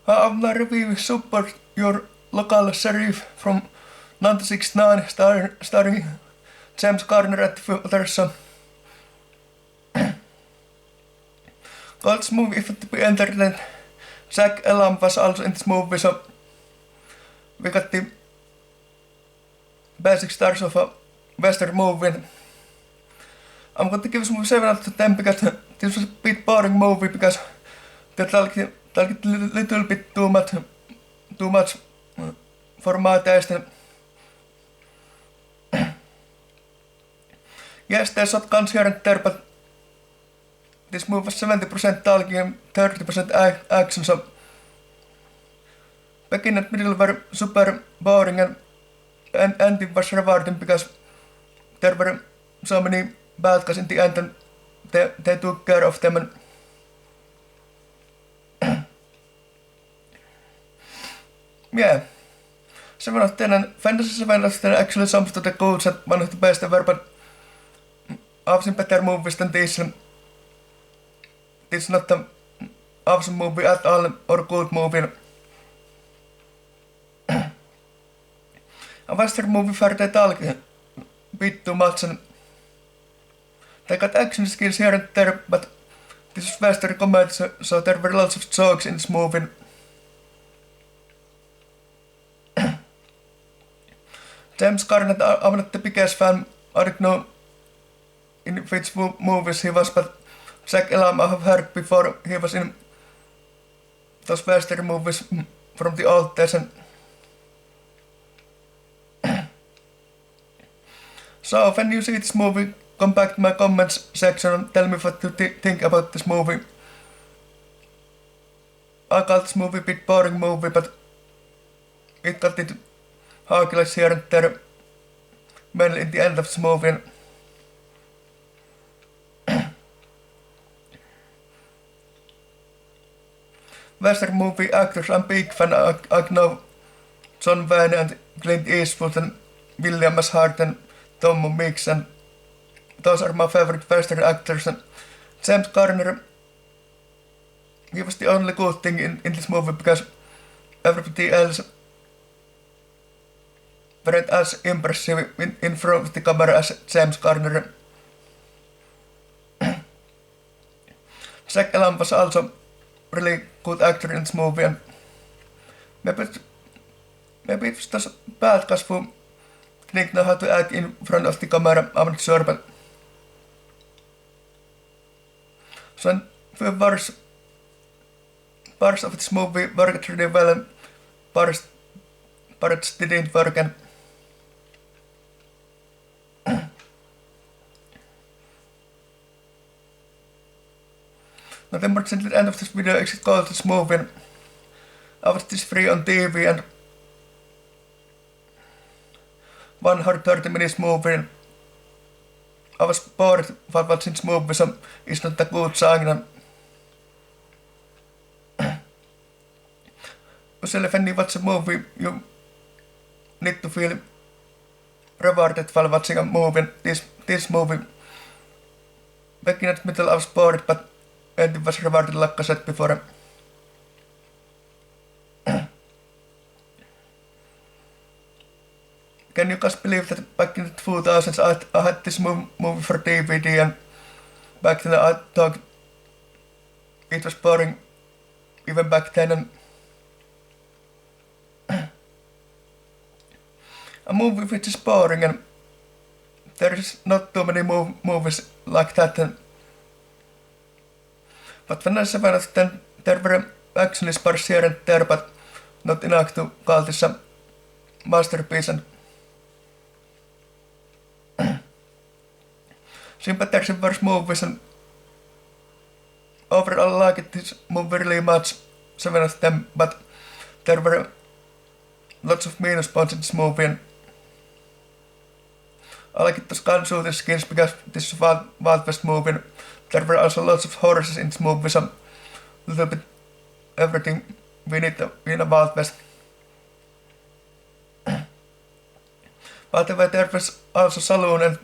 I've now reviewed Super, your local sheriff from 1969, starring James Garner at the filters. This movie, if it to be entertained, Jack Elam was also in this movie, so we got the basic stars of a western movie. I'm going to give this movie 7 out of 10 because this was a bit boring movie because they talked a little bit too much for my taste. Yes, there's shotguns here and there, but this movie was 70% talking and 30% action, so beginning and middle were super boring and ending was rewarding because there were so many bad guys in the end and they took care of them. And yeah, 7 out of 10, and Fantasy 7 out of 10 actually sums to the goals at one of the best ever, but I've seen better movies than this. It's not an awesome movie at all or good movie. A western movie where they talk a bit too much and they got action skills here and there, but this is western comedy, so there were lots of jokes in this movie. James Garner, I'm not the biggest fan. I don't know in which movies he was, but Jack Elam I have heard before. He was in those western movies from the old days. So when you see this movie, come back to my comments section and tell me what you think about this movie. I call this movie a bit boring movie, but it got it highlights here and there, mainly in the end of this movie. Western movie actors, I'm big fan. I know John Wayne and Clint Eastwood and William S. Hart and Tom Mix, and those are my favorite Western actors. And James Garner, he was the only good thing in this movie because everybody else weren't as impressive in front of the camera as James Garner. Jack Elam was also really good actor in this movie, and maybe it was just bad guys who didn't know how to act in front of the camera, I'm not sure, but so few parts of this movie worked really well and parts didn't work. And unfortunately, at the end of this video, exit called this movie, and I watched this free on TV, and 130 minutes movie, and I was bored while watching this movie, so it's not a good sign. And usually when you watch a movie, you need to feel rewarded while watching a movie. This movie, beginning at middle I was bored, but ending was rewarded like I said before. Can you guys believe that back in the 2000s I had this movie for DVD, and back then I thought it was boring even back then. And a movie which is boring, and there is not too many movies like that. But when I was 7 out of 10, there were actually sparse here and there, but not enough to call this a masterpiece. And sympathies in worse movies, and overall I liked this movie really much, 7 out of 10, but there were lots of minus points in this movie. And I liked those gun shooting skins because this is a Wild West movie. And there were also lots of horses in this movie, so a little bit everything we need in a Wild West. By the way, there was also saloon and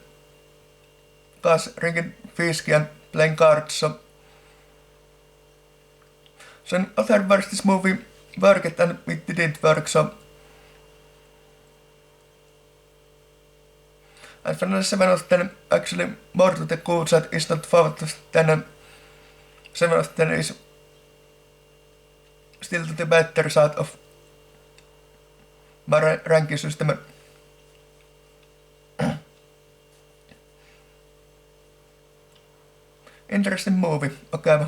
guys drinking whiskey and playing cards. So in other words, this movie work it and it didn't work, so and finally 7 of 10 actually more to the good side is not forward than 7 of 10 is still to the better side of my ranking system. Interesting movie, okay.